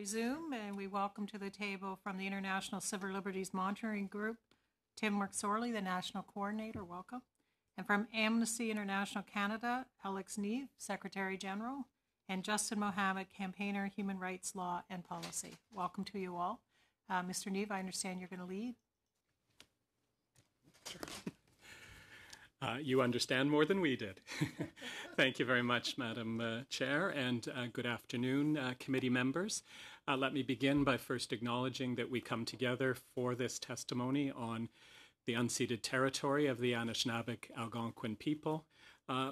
resume, and we welcome to the table from the International Civil Liberties Monitoring Group, Tim McSorley, the National Coordinator, welcome. And from Amnesty International Canada, Alex Neve, Secretary General, and Justin Mohammed, Campaigner, Human Rights Law and Policy. Welcome to you all. Mr. Neve, I understand you're going to lead. You understand more than we did. Thank you very much, Madam Chair, and good afternoon, committee members. Let me begin by first acknowledging that we come together for this testimony on the unceded territory of the Anishinaabe Algonquin people,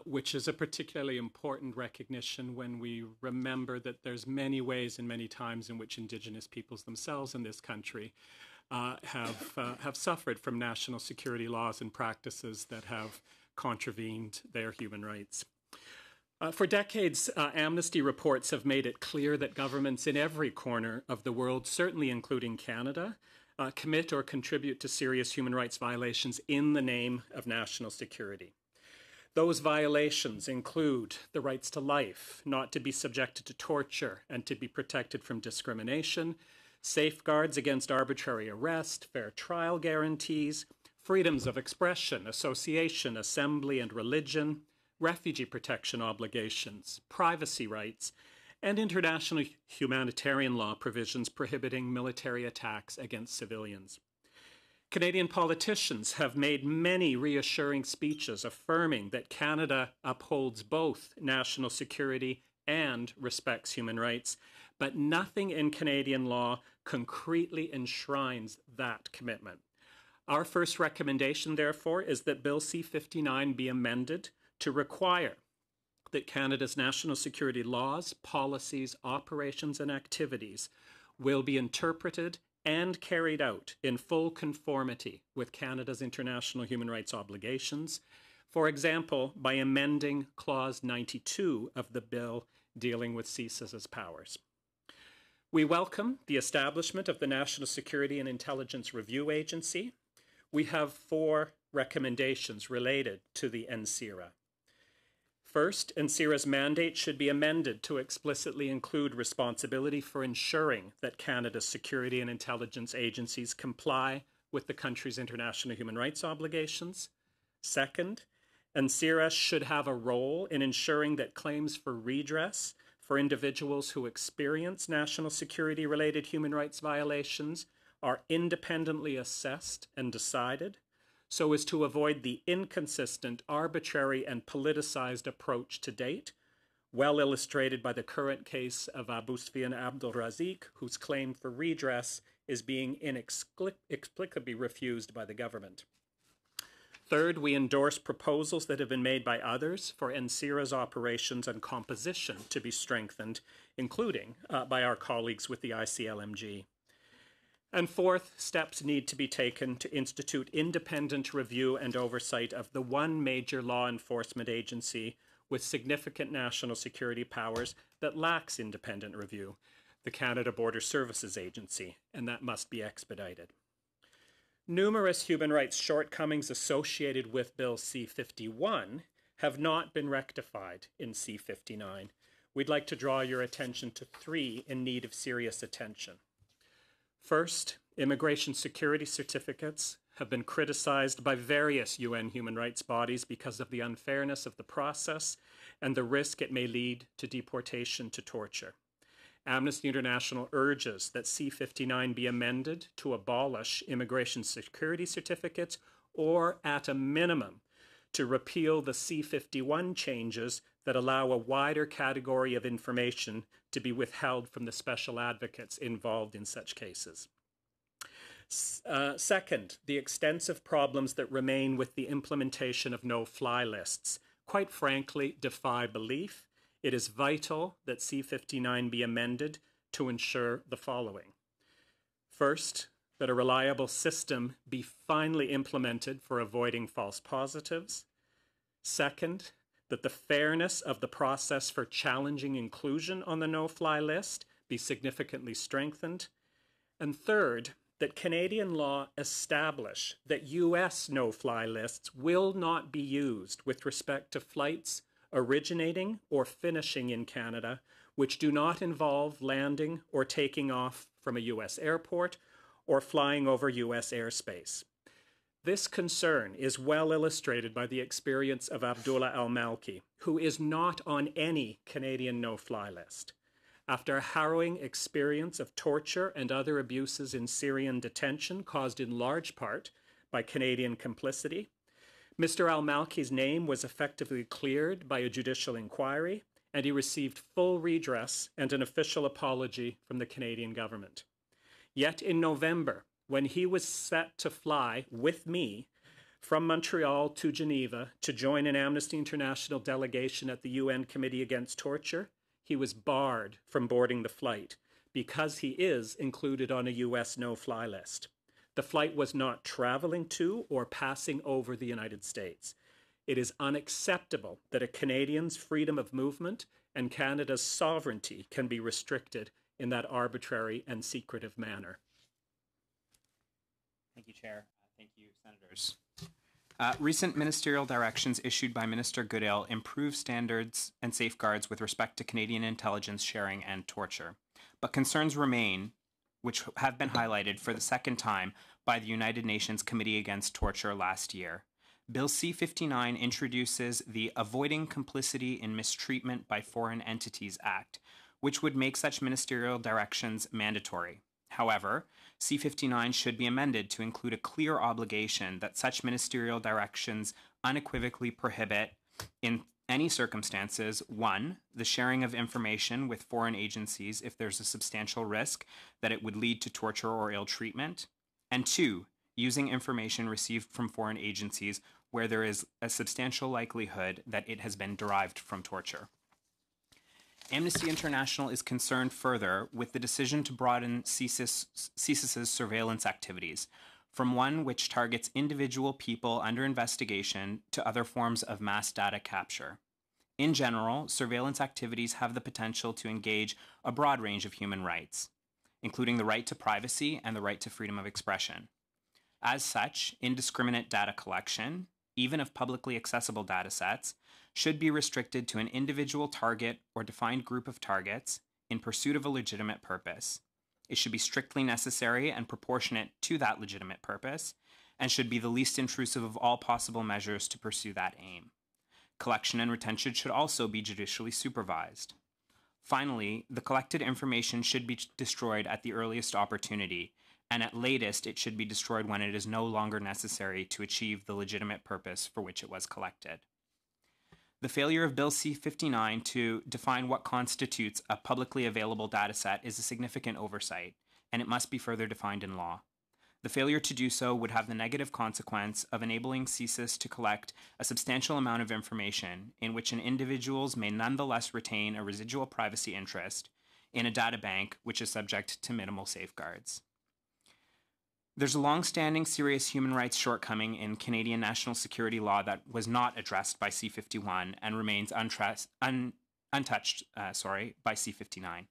which is a particularly important recognition when we remember that there's many ways and many times in which Indigenous peoples themselves in this country have suffered from national security laws and practices that have contravened their human rights. For decades, Amnesty reports have made it clear that governments in every corner of the world, certainly including Canada, commit or contribute to serious human rights violations in the name of national security. Those violations include the rights to life, not to be subjected to torture, and to be protected from discrimination, safeguards against arbitrary arrest, fair trial guarantees, freedoms of expression, association, assembly, and religion, refugee protection obligations, privacy rights, and international humanitarian law provisions prohibiting military attacks against civilians. Canadian politicians have made many reassuring speeches affirming that Canada upholds both national security and respects human rights, but nothing in Canadian law concretely enshrines that commitment. Our first recommendation, therefore, is that Bill C-59 be amended to require that Canada's national security laws, policies, operations, and activities will be interpreted and carried out in full conformity with Canada's international human rights obligations, for example, by amending Clause 92 of the bill dealing with CSIS's powers. We welcome the establishment of the National Security and Intelligence Review Agency. We have 4 recommendations related to the NCIRA. First, NCIRA's mandate should be amended to explicitly include responsibility for ensuring that Canada's security and intelligence agencies comply with the country's international human rights obligations. Second, NCIRA should have a role in ensuring that claims for redress for individuals who experience national security-related human rights violations are independently assessed and decided, so as to avoid the inconsistent, arbitrary, and politicized approach to date, well illustrated by the current case of Abu Sufyan Abdul Razik, whose claim for redress is being inexplicably refused by the government. Third, we endorse proposals that have been made by others for NCIRA's operations and composition to be strengthened, including by our colleagues with the ICLMG. And fourth, steps need to be taken to institute independent review and oversight of the one major law enforcement agency with significant national security powers that lacks independent review, the Canada Border Services Agency, and that must be expedited. Numerous human rights shortcomings associated with Bill C-51 have not been rectified in C-59. We'd like to draw your attention to 3 in need of serious attention. First, immigration security certificates have been criticized by various UN human rights bodies because of the unfairness of the process and the risk it may lead to deportation to torture. Amnesty International urges that C-59 be amended to abolish immigration security certificates or, at a minimum, to repeal the C-51 changes that allow a wider category of information to be withheld from the special advocates involved in such cases. Second, the extensive problems that remain with the implementation of no-fly lists, quite frankly, defy belief. It is vital that C-59 be amended to ensure the following. First, that a reliable system be finally implemented for avoiding false positives. Second, that the fairness of the process for challenging inclusion on the no-fly list be significantly strengthened. And third, that Canadian law establish that US no-fly lists will not be used with respect to flights originating or finishing in Canada, which do not involve landing or taking off from a U.S. airport or flying over U.S. airspace. This concern is well illustrated by the experience of Abdullah al-Malki, who is not on any Canadian no-fly list. After a harrowing experience of torture and other abuses in Syrian detention caused in large part by Canadian complicity, Mr. al-Malki's name was effectively cleared by a judicial inquiry, and he received full redress and an official apology from the Canadian government. Yet in November, when he was set to fly with me from Montreal to Geneva to join an Amnesty International delegation at the UN Committee Against Torture, he was barred from boarding the flight because he is included on a US no-fly list. The flight was not traveling to or passing over the United States. It is unacceptable that a Canadian's freedom of movement and Canada's sovereignty can be restricted in that arbitrary and secretive manner. Thank you, Chair. Thank you, Senators. Recent ministerial directions issued by Minister Goodale improve standards and safeguards with respect to Canadian intelligence sharing and torture. But concerns remain, which have been highlighted for the second time by the United Nations Committee Against Torture last year. Bill C-59 introduces the Avoiding Complicity in Mistreatment by Foreign Entities Act, which would make such ministerial directions mandatory. However, C-59 should be amended to include a clear obligation that such ministerial directions unequivocally prohibit, in any circumstances, 1, the sharing of information with foreign agencies if there's a substantial risk that it would lead to torture or ill treatment, and 2, using information received from foreign agencies where there is a substantial likelihood that it has been derived from torture. Amnesty International is concerned further with the decision to broaden CSIS's surveillance activities from one which targets individual people under investigation to other forms of mass data capture. In general, surveillance activities have the potential to engage a broad range of human rights, including the right to privacy and the right to freedom of expression. As such, indiscriminate data collection, even of publicly accessible datasets, should be restricted to an individual target or defined group of targets in pursuit of a legitimate purpose. It should be strictly necessary and proportionate to that legitimate purpose, and should be the least intrusive of all possible measures to pursue that aim. Collection and retention should also be judicially supervised. Finally, the collected information should be destroyed at the earliest opportunity, and at latest it should be destroyed when it is no longer necessary to achieve the legitimate purpose for which it was collected. The failure of Bill C-59 to define what constitutes a publicly available dataset is a significant oversight, and it must be further defined in law. The failure to do so would have the negative consequence of enabling CSIS to collect a substantial amount of information in which individuals may nonetheless retain a residual privacy interest in a data bank which is subject to minimal safeguards. There's a long-standing serious human rights shortcoming in Canadian national security law that was not addressed by C-51 and remains untouched by C-59.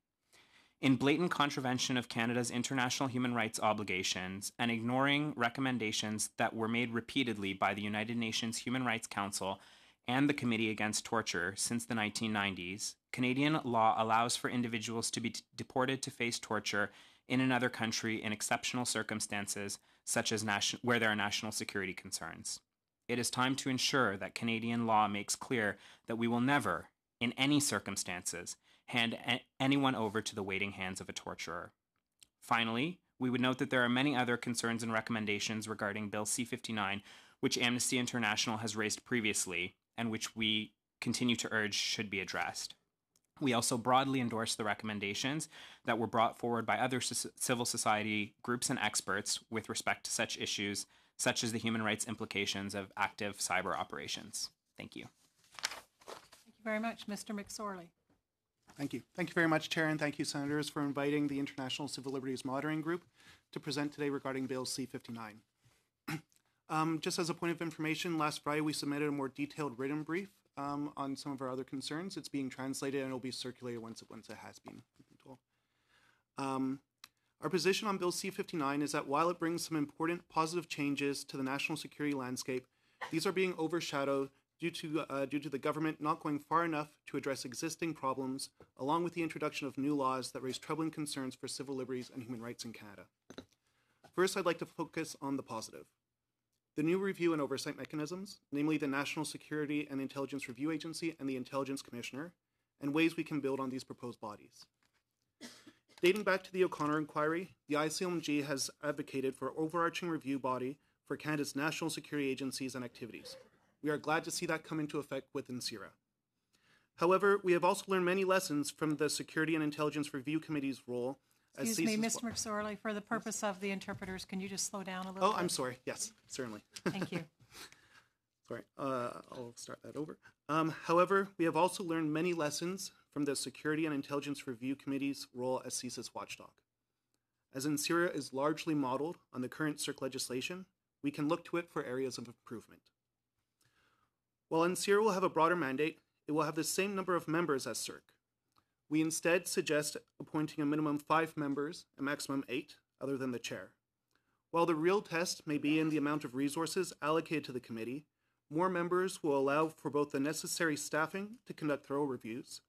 In blatant contravention of Canada's international human rights obligations and ignoring recommendations that were made repeatedly by the United Nations Human Rights Council and the Committee Against Torture since the 1990s, Canadian law allows for individuals to be deported to face torture in another country in exceptional circumstances, such as where there are national security concerns. It is time to ensure that Canadian law makes clear that we will never, in any circumstances, hand anyone over to the waiting hands of a torturer. Finally, we would note that there are many other concerns and recommendations regarding Bill C-59, which Amnesty International has raised previously, and which we continue to urge should be addressed. We also broadly endorse the recommendations that were brought forward by other civil society groups and experts with respect to such issues, such as the human rights implications of active cyber operations. Thank you. Thank you very much. Mr. McSorley. Thank you. Thank you very much, Chair, and thank you, Senators, for inviting the International Civil Liberties Monitoring Group to present today regarding Bill C-59. Just as a point of information, last Friday we submitted a more detailed written brief on some of our other concerns. It's being translated and it will be circulated once it has been. Our position on Bill C-59 is that while it brings some important positive changes to the national security landscape, these are being overshadowed due to the government not going far enough to address existing problems, along with the introduction of new laws that raise troubling concerns for civil liberties and human rights in Canada. First, I'd like to focus on the positive. The new review and oversight mechanisms, namely the National Security and Intelligence Review Agency and the Intelligence Commissioner, and ways we can build on these proposed bodies. Dating back to the O'Connor inquiry, the ICLMG has advocated for an overarching review body for Canada's national security agencies and activities. We are glad to see that come into effect with NCIRA. However, we have also learned many lessons from the Security and Intelligence Review Committee's role as Excuse me, Mr. McSorley, for the purpose of the interpreters, can you just slow down a little bit? Oh, I'm sorry. Yes, certainly. Thank you. Sorry, I'll start that over. However, we have also learned many lessons from the Security and Intelligence Review Committee's role as CSIS watchdog. As NCIRA is largely modeled on the current CERC legislation, we can look to it for areas of improvement. While NCIRA will have a broader mandate, it will have the same number of members as CERC. We instead suggest appointing a minimum 5 members, a maximum 8, other than the chair. While the real test may be in the amount of resources allocated to the committee, more members will allow for both the necessary staffing to conduct thorough reviews,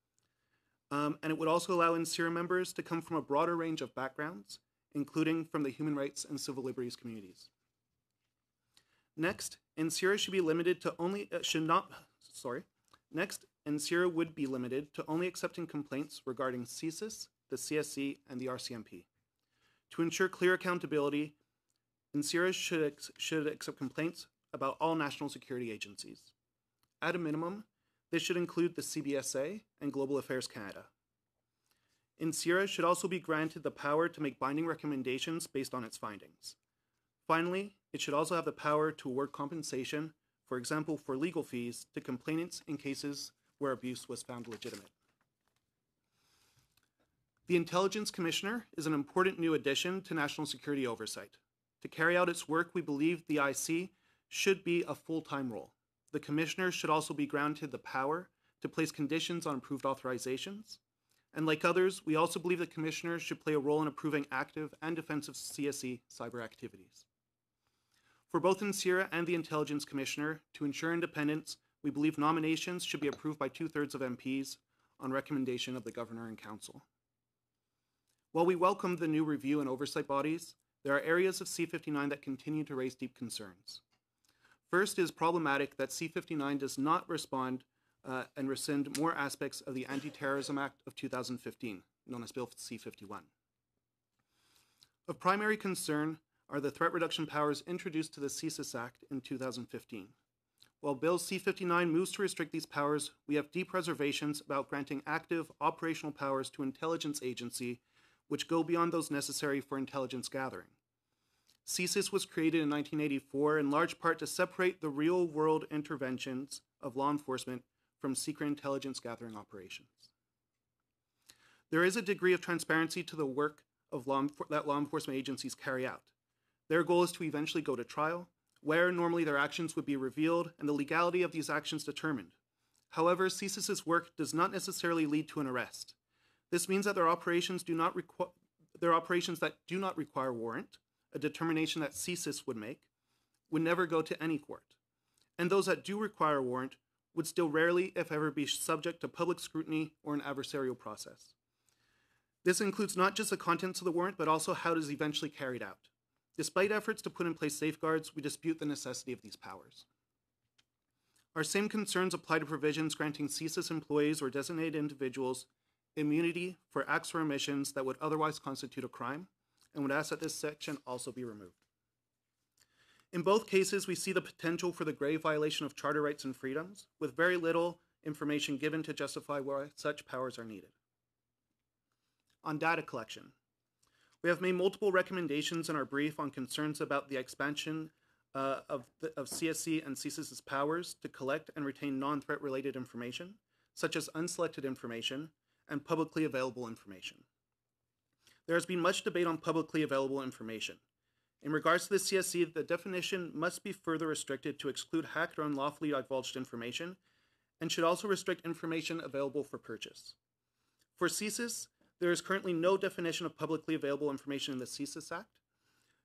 and it would also allow NCIRA members to come from a broader range of backgrounds, including from the human rights and civil liberties communities. Next, NCIRA should be limited to Next, NCIRA would be limited to only accepting complaints regarding CSIS, the CSC, and the RCMP. To ensure clear accountability, NCIRA should accept complaints about all national security agencies. At a minimum, this should include the CBSA and Global Affairs Canada. NCIRA should also be granted the power to make binding recommendations based on its findings. Finally, it should also have the power to award compensation, for example, for legal fees, to complainants in cases where abuse was found legitimate. The Intelligence Commissioner is an important new addition to national security oversight. To carry out its work, we believe the IC should be a full-time role. The Commissioner should also be granted the power to place conditions on approved authorizations. And like others, we also believe the Commissioner should play a role in approving active and defensive CSE cyber activities. For both NCIRA and the Intelligence Commissioner, to ensure independence, we believe nominations should be approved by 2/3 of MPs on recommendation of the Governor and Council. While we welcome the new review and oversight bodies, there are areas of C-59 that continue to raise deep concerns. First, it is problematic that C-59 does not respond and rescind more aspects of the Anti-Terrorism Act of 2015, known as Bill C-51. Of primary concern are the threat reduction powers introduced to the CSC Act in 2015. While Bill C-59 moves to restrict these powers, we have deep reservations about granting active operational powers to intelligence agency which go beyond those necessary for intelligence gathering. CSIS was created in 1984 in large part to separate the real-world interventions of law enforcement from secret intelligence gathering operations. There is a degree of transparency to the work of that law enforcement agencies carry out. Their goal is to eventually go to trial, where normally their actions would be revealed and the legality of these actions determined. However, CSIS's work does not necessarily lead to an arrest. This means that their operations that do not require warrant, a determination that CSIS would make, would never go to any court. And those that do require a warrant would still rarely, if ever, be subject to public scrutiny or an adversarial process. This includes not just the contents of the warrant, but also how it is eventually carried out. Despite efforts to put in place safeguards, we dispute the necessity of these powers. Our same concerns apply to provisions granting CSIS employees or designated individuals immunity for acts or omissions that would otherwise constitute a crime, and would ask that this section also be removed. In both cases, we see the potential for the grave violation of charter rights and freedoms, with very little information given to justify why such powers are needed. On data collection, we have made multiple recommendations in our brief on concerns about the expansion of CSC and CSIS's powers to collect and retain non-threat related information, such as unselected information and publicly available information. There has been much debate on publicly available information. In regards to the CSC, the definition must be further restricted to exclude hacked or unlawfully divulged information, and should also restrict information available for purchase. For CSIS, there is currently no definition of publicly available information in the CSIS Act,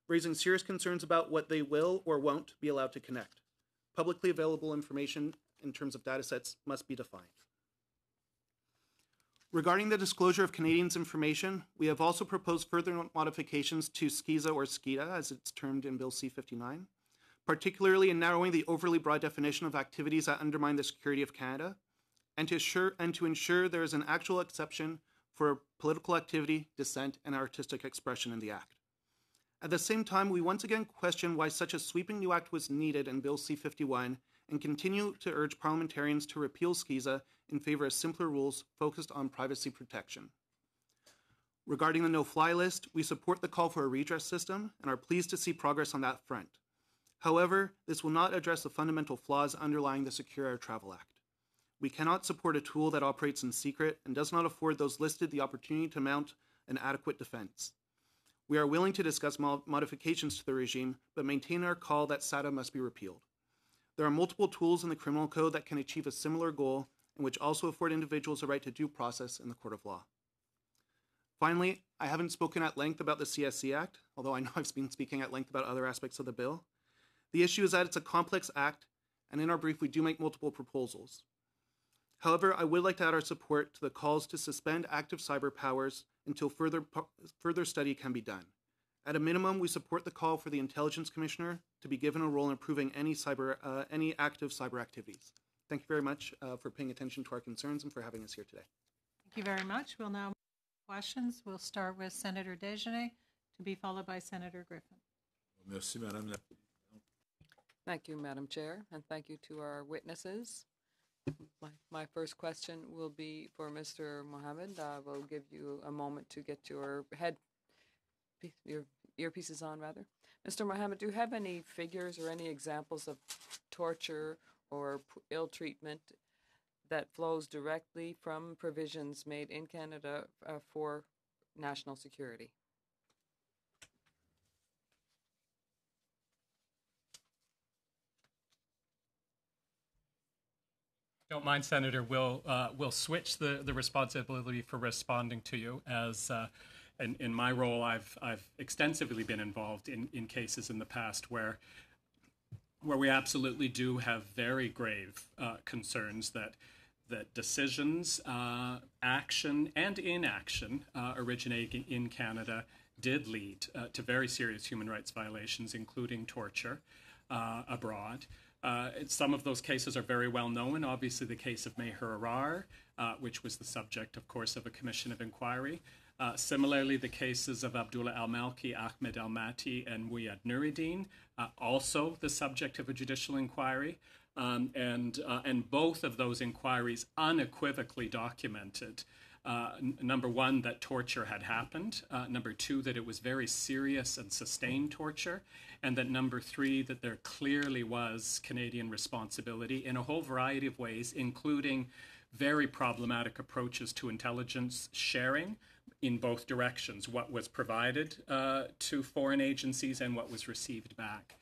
raising serious concerns about what they will or won't be allowed to connect. Publicly available information in terms of data sets must be defined. Regarding the disclosure of Canadians' information, we have also proposed further modifications to SCISA or SCIDA, as it's termed in Bill C-59, particularly in narrowing the overly broad definition of activities that undermine the security of Canada, and to ensure there is an actual exception for political activity, dissent, and artistic expression in the Act. At the same time, we once again question why such a sweeping new act was needed in Bill C-51 and continue to urge parliamentarians to repeal SCISA in favor of simpler rules focused on privacy protection. Regarding the no-fly list, we support the call for a redress system and are pleased to see progress on that front. However, this will not address the fundamental flaws underlying the Secure Air Travel Act. We cannot support a tool that operates in secret and does not afford those listed the opportunity to mount an adequate defense. We are willing to discuss modifications to the regime, but maintain our call that SATA must be repealed. There are multiple tools in the criminal code that can achieve a similar goal and which also afford individuals a right to due process in the court of law. Finally, I haven't spoken at length about the Csc Act, although I know I've been speaking at length about other aspects of the bill. The issue is that it's a complex act, and in our brief we do make multiple proposals. However, I would like to add our support to the calls to suspend active cyber powers until further study can be done. At a minimum, we support the call for the Intelligence Commissioner to be given a role in improving any active cyber activities. Thank you very much for paying attention to our concerns and for having us here today. Thank you very much. We'll now move to questions. We'll start with Senator Desjardins, to be followed by Senator Griffin. Merci, Madame la Thank you, Madam Chair, and thank you to our witnesses. My first question will be for Mr. Mohammed. I will give you a moment to get your earpieces on, rather. Mr. Mohammed, do you have any figures or any examples of torture or ill treatment that flows directly from provisions made in Canada for national security? Don't mind, Senator. We'll switch the responsibility for responding to you as in my role, I've extensively been involved in cases in the past where we absolutely do have very grave concerns that decisions, action, and inaction originating in Canada did lead to very serious human rights violations, including torture abroad. Some of those cases are very well known. Obviously, the case of Meher Arar, which was the subject, of course, of a commission of inquiry. Similarly, the cases of Abdullah al-Malki, Ahmed al-Mati, and Muyad Nuruddin, also the subject of a judicial inquiry. And both of those inquiries unequivocally documented, number one, that torture had happened, number two, that it was very serious and sustained torture, and that number three, that there clearly was Canadian responsibility in a whole variety of ways, including very problematic approaches to intelligence sharing in both directions, what was provided to foreign agencies and what was received back.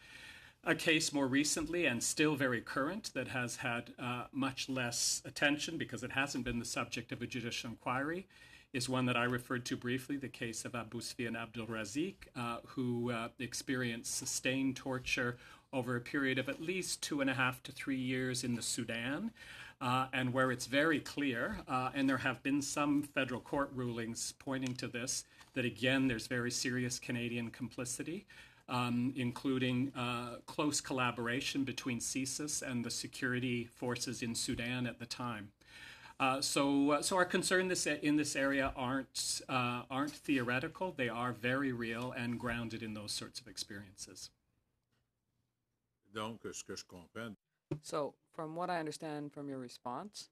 A case more recently and still very current that has had much less attention because it hasn't been the subject of a judicial inquiry is one that I referred to briefly, the case of Abu Sufyan Abdul Razik, who experienced sustained torture over a period of at least 2.5 to 3 years in the Sudan, and where it's very clear, and there have been some federal court rulings pointing to this, that again, there's very serious Canadian complicity. Including close collaboration between CSIS and the security forces in Sudan at the time. So our concern in this area aren't theoretical; they are very real and grounded in those sorts of experiences. Donc, ce que je comprends. So, from what I understand from your response,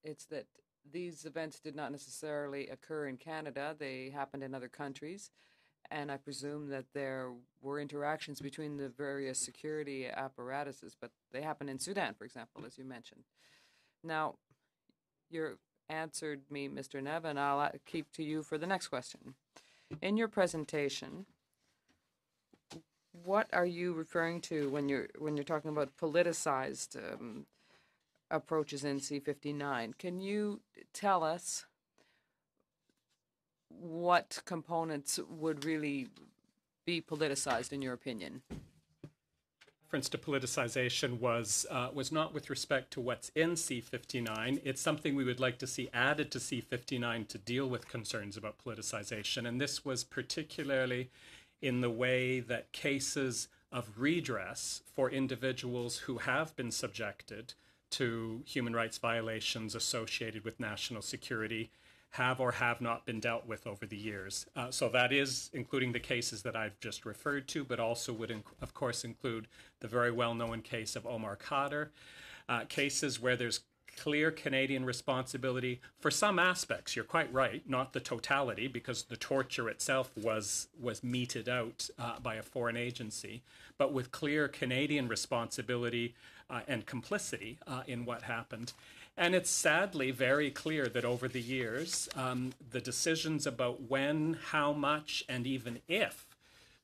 it's that these events did not necessarily occur in Canada; they happened in other countries. And I presume that there were interactions between the various security apparatuses, but they happened in Sudan, for example, as you mentioned. Now, you answered me, Mr. Nevin. I'll keep to you for the next question. In your presentation, what are you referring to when you're talking about politicized approaches in C-59? Can you tell us what components would really be politicized, in your opinion? reference to politicization was not with respect to what's in C-59. It's something we would like to see added to C-59 to deal with concerns about politicization. And this was particularly in the way that cases of redress for individuals who have been subjected to human rights violations associated with national security have or have not been dealt with over the years. So that is including the cases that I've just referred to, but also would, of course, include the very well-known case of Omar Khadr, cases where there's clear Canadian responsibility for some aspects. You're quite right, not the totality, because the torture itself was meted out by a foreign agency, but with clear Canadian responsibility and complicity in what happened. And it's sadly very clear that over the years, the decisions about when, how much, and even if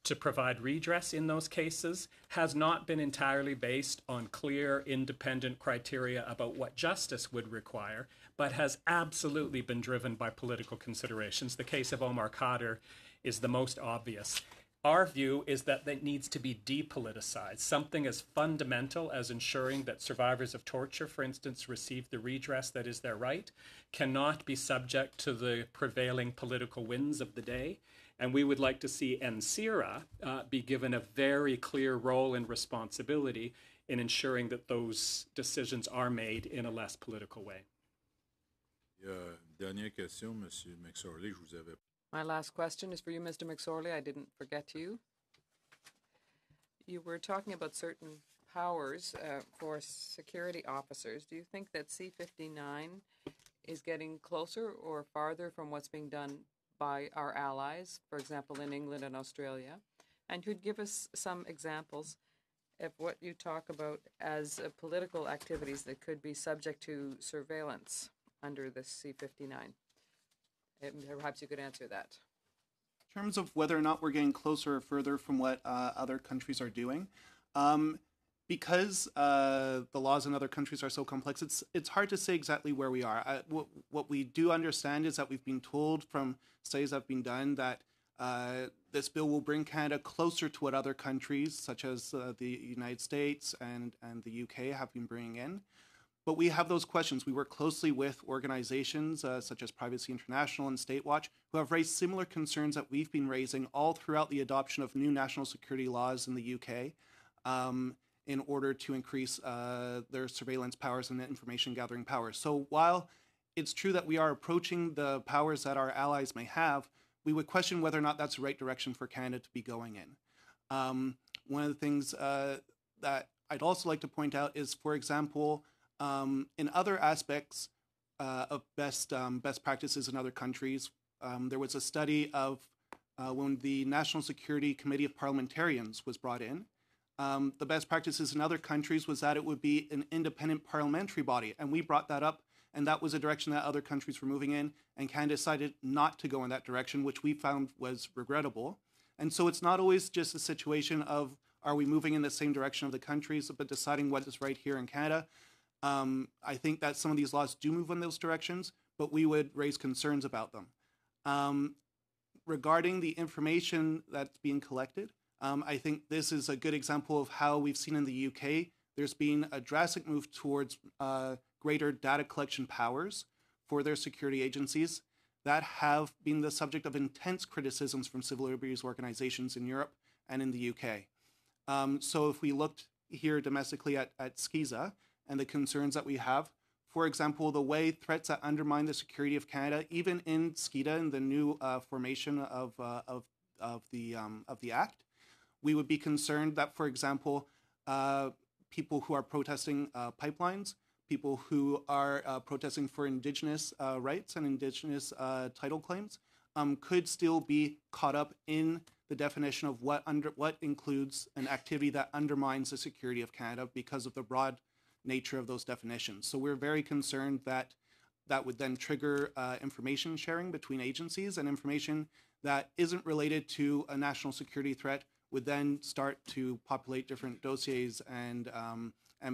to provide redress in those cases has not been entirely based on clear, independent criteria about what justice would require, but has absolutely been driven by political considerations. The case of Omar Khadr is the most obvious. Our view is that that needs to be depoliticized. Something as fundamental as ensuring that survivors of torture, for instance, receive the redress that is their right, cannot be subject to the prevailing political winds of the day. And we would like to see NCIRA be given a very clear role and responsibility in ensuring that those decisions are made in a less political way. Dernière question, Monsieur McSorley, je vous avais. My last question is for you, Mr. McSorley. I didn't forget you. You were talking about certain powers for security officers. Do you think that C-59 is getting closer or farther from what's being done by our allies, for example, in England and Australia? And could give us some examples of what you talk about as political activities that could be subject to surveillance under the C-59. Perhaps you could answer that. In terms of whether or not we're getting closer or further from what other countries are doing, because the laws in other countries are so complex, it's hard to say exactly where we are. What we do understand is that we've been told from studies that have been done that this bill will bring Canada closer to what other countries, such as the United States and the UK, have been bringing in. But we have those questions. We work closely with organizations such as Privacy International and State Watch, who have raised similar concerns that we've been raising all throughout the adoption of new national security laws in the UK in order to increase their surveillance powers and information gathering powers. So while it's true that we are approaching the powers that our allies may have, we would question whether or not that's the right direction for Canada to be going in. One of the things that I'd also like to point out is, for example, in other aspects of best practices in other countries, there was a study of when the National Security Committee of Parliamentarians was brought in. The best practices in other countries was that it would be an independent parliamentary body, and we brought that up, and that was a direction that other countries were moving in, and Canada decided not to go in that direction, which we found was regrettable. And so it's not always just a situation of are we moving in the same direction of the countries, but deciding what is right here in Canada. I think that some of these laws do move in those directions, but we would raise concerns about them. Regarding the information that's being collected, I think this is a good example of how we've seen in the UK, there's been a drastic move towards greater data collection powers for their security agencies that have been the subject of intense criticisms from civil liberties organizations in Europe and in the UK. So if we looked here domestically at CSC and the concerns that we have, for example, the way threats that undermine the security of Canada, even in SCIDA, in the new formation of the Act, we would be concerned that, for example, people who are protesting pipelines, people who are protesting for Indigenous rights and Indigenous title claims, could still be caught up in the definition of what includes an activity that undermines the security of Canada because of the broad nature of those definitions. So we're very concerned that that would then trigger information sharing between agencies, and information that isn't related to a national security threat would then start to populate different dossiers and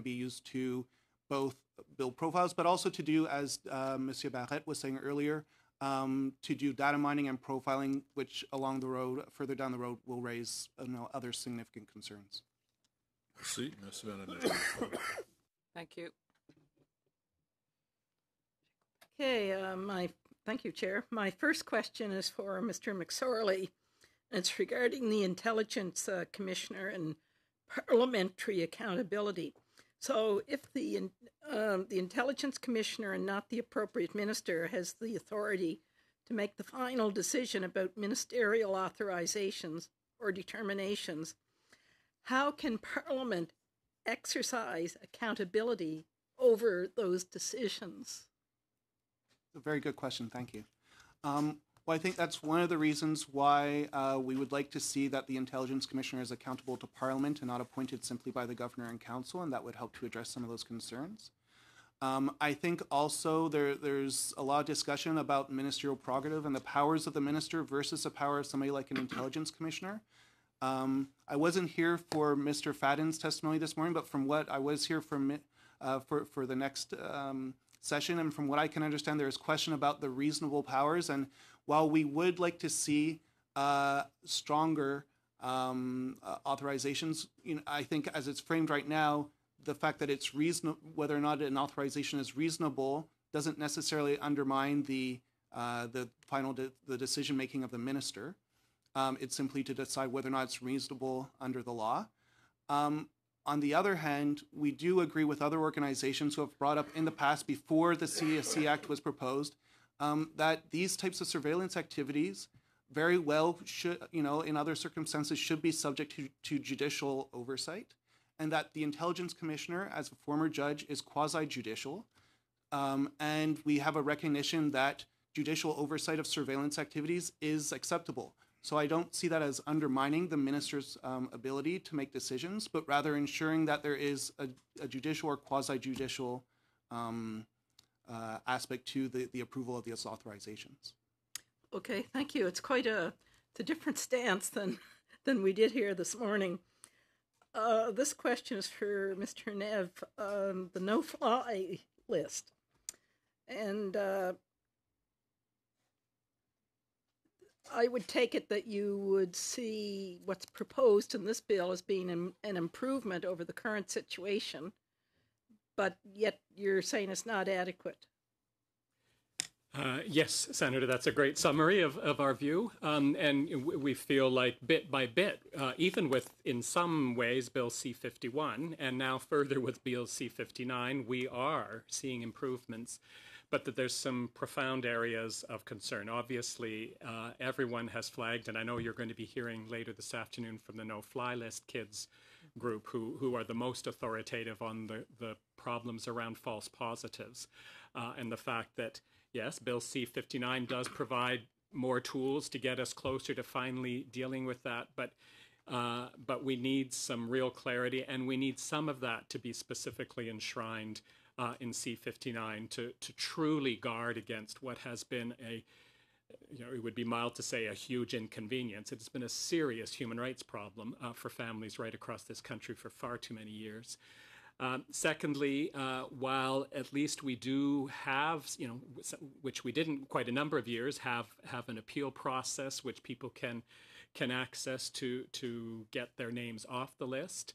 be used to both build profiles, but also to do, as Monsieur Barrette was saying earlier, to do data mining and profiling, which along the road, further down the road, will raise other significant concerns. Merci. Merci, Madame la Présidente. Thank you. Okay, thank you, Chair. My first question is for Mr. McSorley. It's regarding the Intelligence Commissioner and parliamentary accountability. So, if the Intelligence Commissioner and not the appropriate minister has the authority to make the final decision about ministerial authorizations or determinations, how can Parliament exercise accountability over those decisions? A very good question. Thank you. Well, I think that's one of the reasons why we would like to see that the Intelligence Commissioner is accountable to Parliament and not appointed simply by the Governor and Council, and that would help to address some of those concerns. I think also there's a lot of discussion about ministerial prerogative and the powers of the minister versus the power of somebody like an Intelligence Commissioner. I wasn't here for Mr. Fadden's testimony this morning, but from what I was here for the next session, and from what I can understand, there is question about the reasonable powers. And while we would like to see stronger authorizations, I think as it's framed right now, the fact that it's reasonable, whether or not an authorization is reasonable, doesn't necessarily undermine the decision making of the minister. It's simply to decide whether or not it's reasonable under the law. On the other hand, we do agree with other organizations who have brought up in the past, before the Csc Act was proposed, that these types of surveillance activities very well should, in other circumstances, should be subject to judicial oversight, and that the Intelligence Commissioner, as a former judge, is quasi-judicial, and we have a recognition that judicial oversight of surveillance activities is acceptable. So I don't see that as undermining the minister's ability to make decisions, but rather ensuring that there is a judicial or quasi-judicial aspect to the approval of these authorizations. Okay, thank you. It's quite a different stance than we did here this morning. This question is for Mr. Nev, the no-fly list. And I would take it that you would see what's proposed in this bill as being an improvement over the current situation, but yet you're saying it's not adequate. Yes, Senator, that's a great summary of our view. And we feel like bit by bit, even with, in some ways, Bill C-51, and now further with Bill C-59, we are seeing improvements, but that there's some profound areas of concern. Obviously, everyone has flagged, and I know you're going to be hearing later this afternoon from the no-fly list kids group who are the most authoritative on the problems around false positives, and the fact that, yes, Bill C-59 does provide more tools to get us closer to finally dealing with that, but we need some real clarity, and we need some of that to be specifically enshrined in C-59 to truly guard against what has been it would be mild to say a huge inconvenience. It has been a serious human rights problem for families right across this country for far too many years. Secondly, while at least we do have, which we didn't quite a number of years, have an appeal process which people can access to get their names off the list.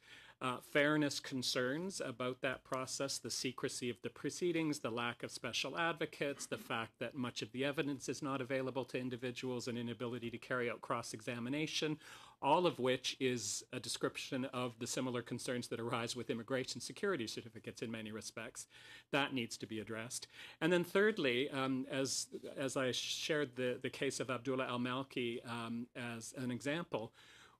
Fairness concerns about that process, the secrecy of the proceedings, the lack of special advocates, the fact that much of the evidence is not available to individuals, and inability to carry out cross-examination, all of which is a description of the similar concerns that arise with immigration security certificates in many respects. That needs to be addressed. And then thirdly, as I shared the case of Abdullah al-Malki as an example,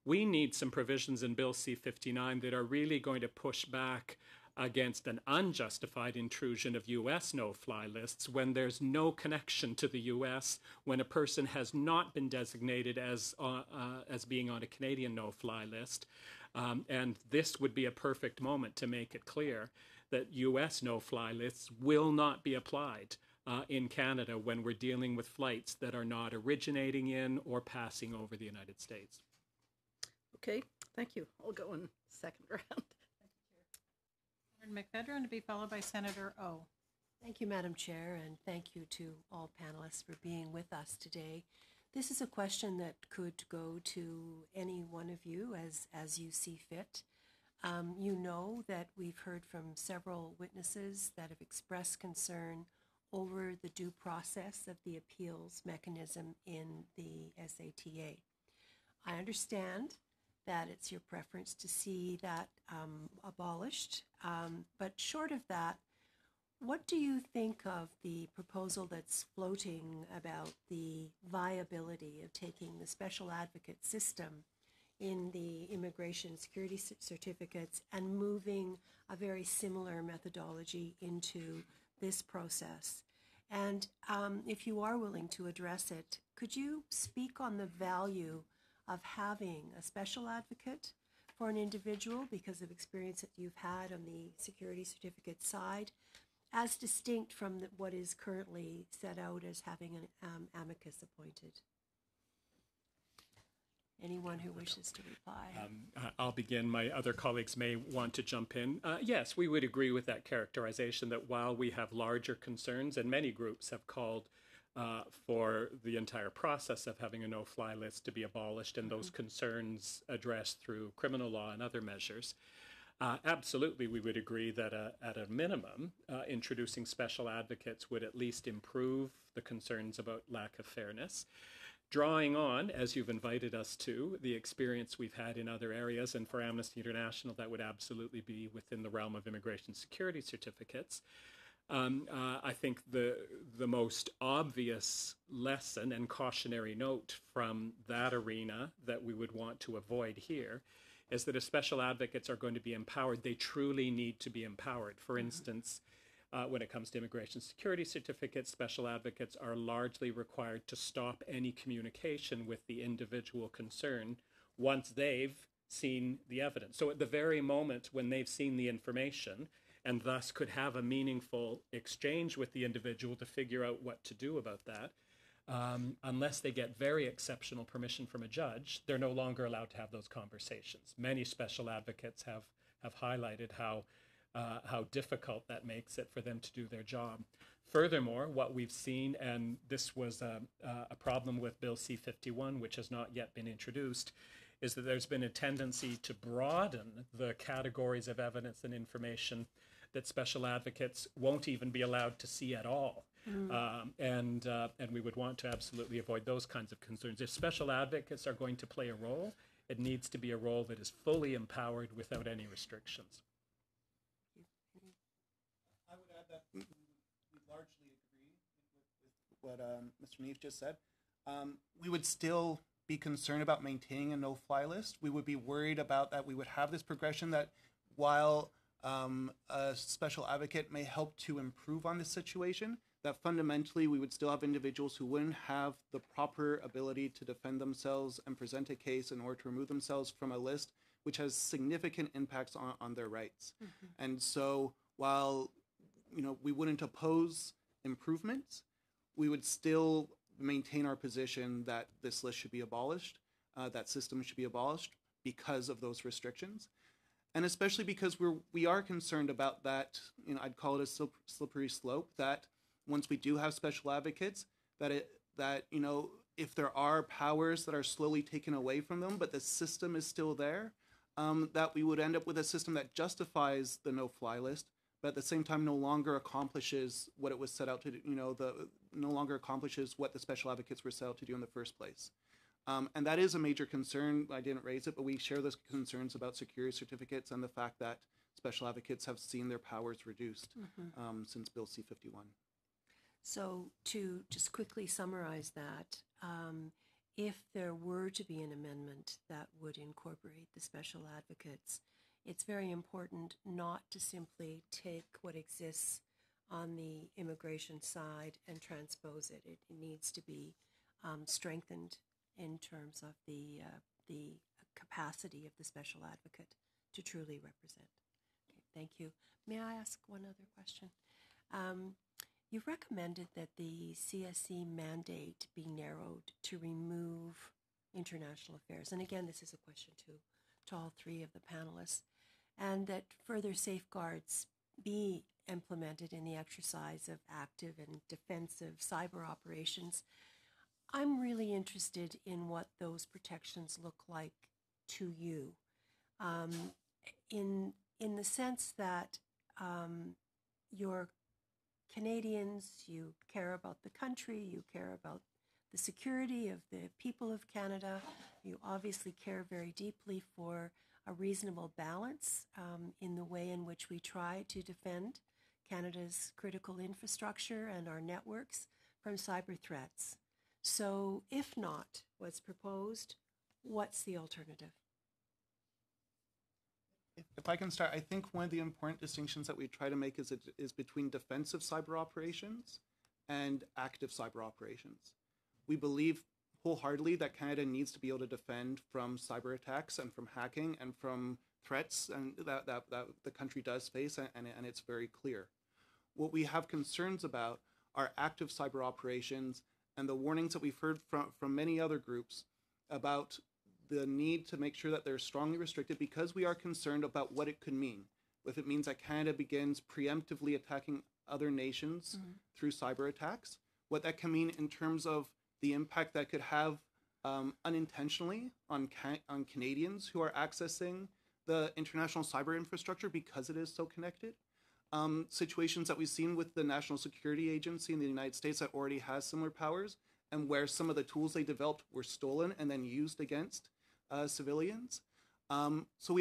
we need some provisions in Bill C-59 that are really going to push back against an unjustified intrusion of U.S. no-fly lists when there's no connection to the U.S., when a person has not been designated as being on a Canadian no-fly list. And this would be a perfect moment to make it clear that U.S. no-fly lists will not be applied in Canada when we're dealing with flights that are not originating in or passing over the United States. Okay, thank you. I'll go in second round. Senator McPherson, and to be followed by Senator O. Thank you, Madam Chair, and thank you to all panelists for being with us today. This is a question that could go to any one of you as you see fit. You know that we've heard from several witnesses that have expressed concern over the due process of the appeals mechanism in the SATA. I understand that it's your preference to see that abolished, but short of that, what do you think of the proposal that's floating about the viability of taking the special advocate system in the immigration security certificates and moving a very similar methodology into this process? And if you are willing to address it, could you speak on the value of having a special advocate for an individual because of experience that you've had on the security certificate side, as distinct from what is currently set out as having an amicus appointed? Anyone who wishes to reply? I'll begin. My other colleagues may want to jump in. Yes, we would agree with that characterization that while we have larger concerns, and many groups have called for the entire process of having a no-fly list to be abolished and those concerns addressed through criminal law and other measures, absolutely we would agree that at a minimum, introducing special advocates would at least improve the concerns about lack of fairness. Drawing on, as you've invited us to, the experience we've had in other areas, and for Amnesty International, that would absolutely be within the realm of immigration security certificates. I think the most obvious lesson and cautionary note from that arena that we would want to avoid here is that if special advocates are going to be empowered, they truly need to be empowered. For instance, when it comes to immigration security certificates, special advocates are largely required to stop any communication with the individual concerned once they've seen the evidence. So at the very moment when they've seen the information and thus could have a meaningful exchange with the individual to figure out what to do about that, unless they get very exceptional permission from a judge, they're no longer allowed to have those conversations. Many special advocates have highlighted how difficult that makes it for them to do their job. Furthermore, what we've seen, and this was a problem with Bill C-51, which has not yet been introduced, is that there's been a tendency to broaden the categories of evidence and information that special advocates won't even be allowed to see at all. And we would want to absolutely avoid those kinds of concerns. If special advocates are going to play a role, it needs to be a role that is fully empowered without any restrictions. I would add that we largely agree with what Mr. Neef just said. We would still be concerned about maintaining a no-fly list. We would be worried about that we would have this progression that while a special advocate may help to improve on this situation, that fundamentally we would still have individuals who wouldn't have the proper ability to defend themselves and present a case in order to remove themselves from a list, which has significant impacts on their rights. And so while we wouldn't oppose improvements, we would still maintain our position that this list should be abolished, that system should be abolished because of those restrictions. And especially because we are concerned about that, I'd call it a slippery slope, that once we do have special advocates, that if there are powers that are slowly taken away from them, but the system is still there, that we would end up with a system that justifies the no-fly list, but at the same time no longer accomplishes what it was set out to do, no longer accomplishes what the special advocates were set out to do in the first place. And that is a major concern. I didn't raise it, but we share those concerns about security certificates and the fact that special advocates have seen their powers reduced since Bill C-51. So to just quickly summarize that, if there were to be an amendment that would incorporate the special advocates, it's very important not to simply take what exists on the immigration side and transpose it. It needs to be strengthened in terms of the capacity of the special advocate to truly represent. Okay, thank you. May I ask one other question? You've recommended that the CSC mandate be narrowed to remove international affairs. And again, this is a question to all three of the panelists. And that further safeguards be implemented in the exercise of active and defensive cyber operations. I'm really interested in what those protections look like to you. in the sense that you're Canadians, you care about the country, you care about the security of the people of Canada. You obviously care very deeply for a reasonable balance in the way in which we try to defend Canada's critical infrastructure and our networks from cyber threats. So if not what's proposed, what's the alternative? If I can start, I think one of the important distinctions that we try to make is between defensive cyber operations and active cyber operations. We believe wholeheartedly that Canada needs to be able to defend from cyber attacks and from hacking and from threats and that the country does face, and it's very clear. What we have concerns about are active cyber operations and the warnings that we've heard from many other groups about the need to make sure that they're strongly restricted because we are concerned about what it could mean. If it means that Canada begins preemptively attacking other nations through cyber attacks, what that can mean in terms of the impact that could have unintentionally on Canadians who are accessing the international cyber infrastructure because it is so connected. Situations that we've seen with the National Security Agency in the United States that already has similar powers and where some of the tools they developed were stolen and then used against civilians. So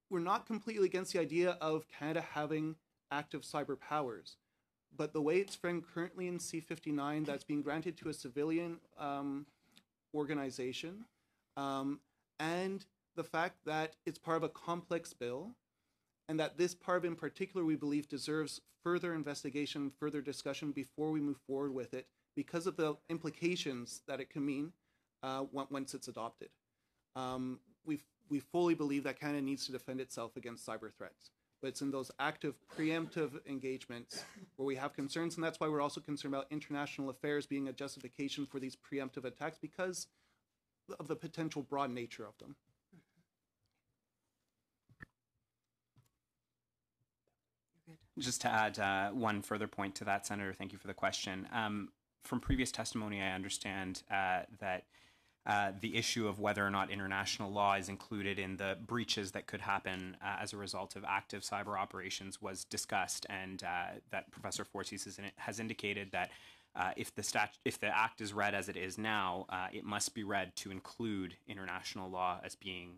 we're not completely against the idea of Canada having active cyber powers, but the way it's framed currently in C-59, that's being granted to a civilian organization, and the fact that it's part of a complex bill, and that this part in particular we believe deserves further investigation, further discussion before we move forward with it because of the implications that it can mean once it's adopted. We fully believe that Canada needs to defend itself against cyber threats, but it's in those active preemptive engagements where we have concerns, and that's why we're also concerned about international affairs being a justification for these preemptive attacks because of the potential broad nature of them. Just to add one further point to that, Senator, thank you for the question. From previous testimony, I understand that the issue of whether or not international law is included in the breaches that could happen as a result of active cyber operations was discussed, and that Professor Forces has indicated that if the Act is read as it is now, it must be read to include international law as being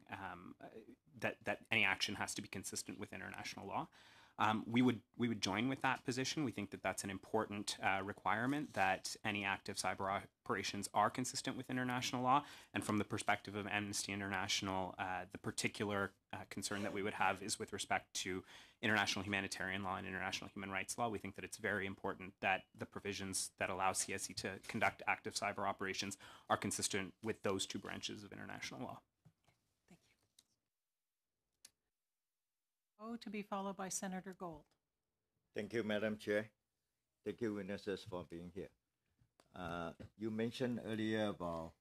that any action has to be consistent with international law. We would join with that position. We think that that's an important requirement, that any active cyber operations are consistent with international law. And from the perspective of Amnesty International, the particular concern that we would have is with respect to international humanitarian law and international human rights law. We think that it's very important that the provisions that allow CSC to conduct active cyber operations are consistent with those two branches of international law. To be followed by Senator Gold. Thank you, Madam Chair. Thank you, witnesses, for being here. You mentioned earlier about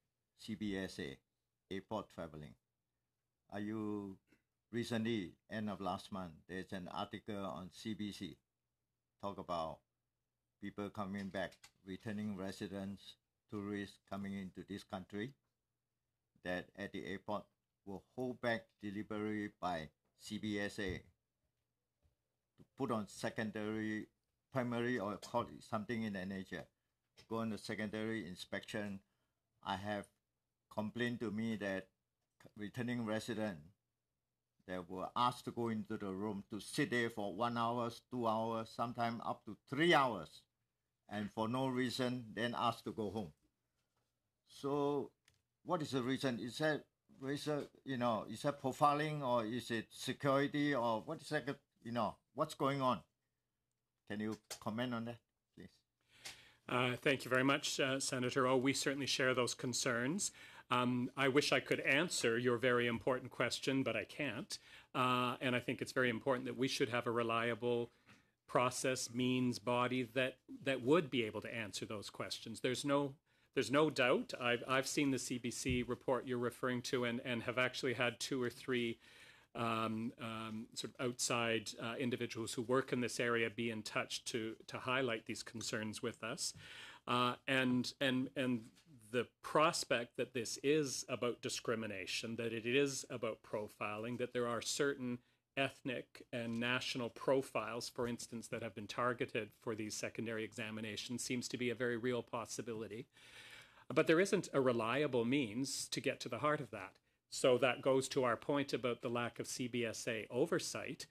CBSA, airport traveling. Are you recently, end of last month, there's an article on CBC talk about people coming back, returning residents, tourists coming into this country, that at the airport will hold back delivery by CBSA to put on secondary, primary, or call it something in that nature. Go on the secondary inspection. I have complained to me that returning residents that were asked to go into the room to sit there for 1 hour, 2 hours, sometimes up to 3 hours, and for no reason, then asked to go home. So, what is the reason? Is that is that profiling, or is it security, or what is that? What's going on? Can you comment on that, please? Thank you very much, Senator. We certainly share those concerns. I wish I could answer your very important question, but I can't. And I think it's very important that we should have a reliable process, means, body that would be able to answer those questions. There's no doubt. I've seen the CBC report you're referring to, and have actually had 2 or 3 sort of outside individuals who work in this area be in touch to highlight these concerns with us, and the prospect that this is about discrimination, that it is about profiling, that there are certain ethnic and national profiles, for instance, that have been targeted for these secondary examinations seems to be a very real possibility. But there isn't a reliable means to get to the heart of that. So that goes to our point about the lack of CBSA oversight.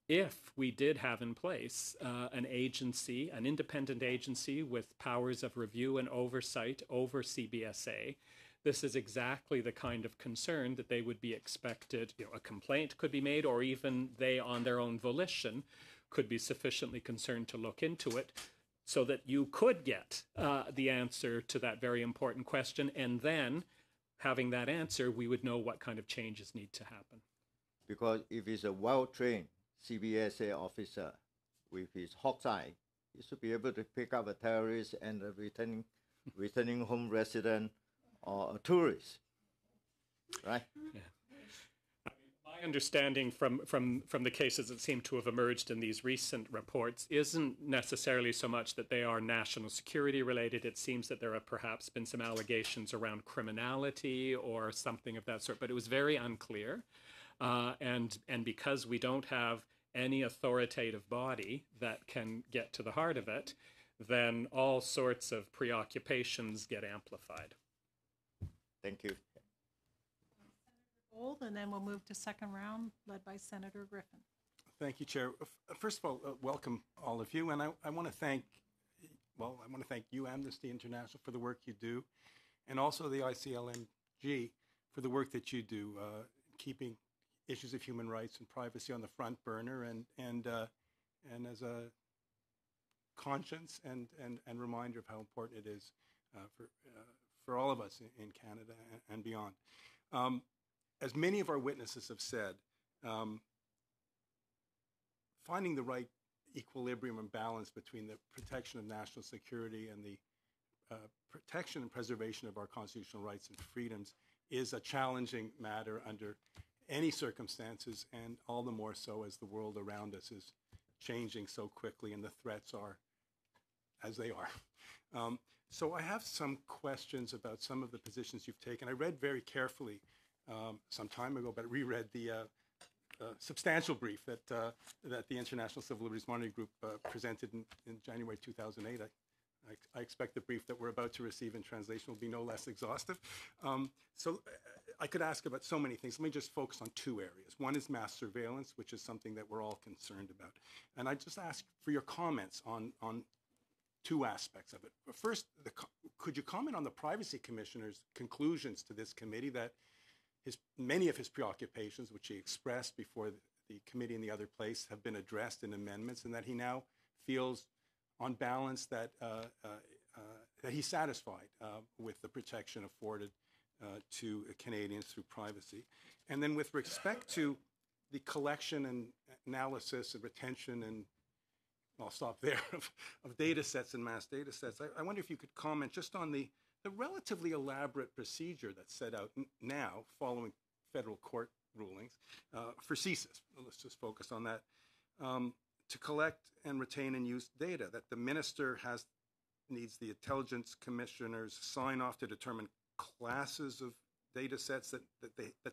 If we did have in place an agency, an independent agency with powers of review and oversight over CBSA, this is exactly the kind of concern that they would be expected, a complaint could be made, or even they on their own volition could be sufficiently concerned to look into it so that you could get the answer to that very important question. And then, having that answer, we would know what kind of changes need to happen. Because if he's a well-trained CBSA officer with his hawk's eye, he should be able to pick up a terrorist and a returning home resident or a tourist, right? Yeah. My understanding from the cases that seem to have emerged in these recent reports isn't necessarily so much that they are national security related. It seems that there have perhaps been some allegations around criminality or something of that sort, but it was very unclear. And because we don't have any authoritative body that can get to the heart of it, then all sorts of preoccupations get amplified. Thank you. Gold, and then we'll move to second round, led by Senator Griffin. Thank you, Chair. First of all, welcome all of you, and I want to thank, you, Amnesty International, for the work you do, and also the ICLMG for the work that you do, keeping issues of human rights and privacy on the front burner, and as a conscience and reminder of how important it is for all of us in Canada and beyond. As many of our witnesses have said, finding the right equilibrium and balance between the protection of national security and the protection and preservation of our constitutional rights and freedoms is a challenging matter under any circumstances, and all the more so as the world around us is changing so quickly and the threats are as they are. So I have some questions about some of the positions you've taken. I read very carefully some time ago, but reread the substantial brief that the International Civil Liberties Monitoring Group presented in January 2008. I expect the brief that we're about to receive in translation will be no less exhaustive. So I could ask about so many things. Let me just focus on two areas. One is mass surveillance, which is something that we're all concerned about. And I just ask for your comments on two aspects of it. First, could you comment on the Privacy Commissioner's conclusions to this committee that many of his preoccupations, which he expressed before the committee in the other place, have been addressed in amendments, and that he now feels, on balance, that he's satisfied with the protection afforded to Canadians through privacy. And then with respect to the collection and analysis and retention and I'll stop there, of data sets and mass data sets, I wonder if you could comment just on the relatively elaborate procedure that's set out now following federal court rulings for CSIS. Let's just focus on that. To collect and retain and use data, that the minister needs the intelligence commissioner's sign off to determine classes of data sets that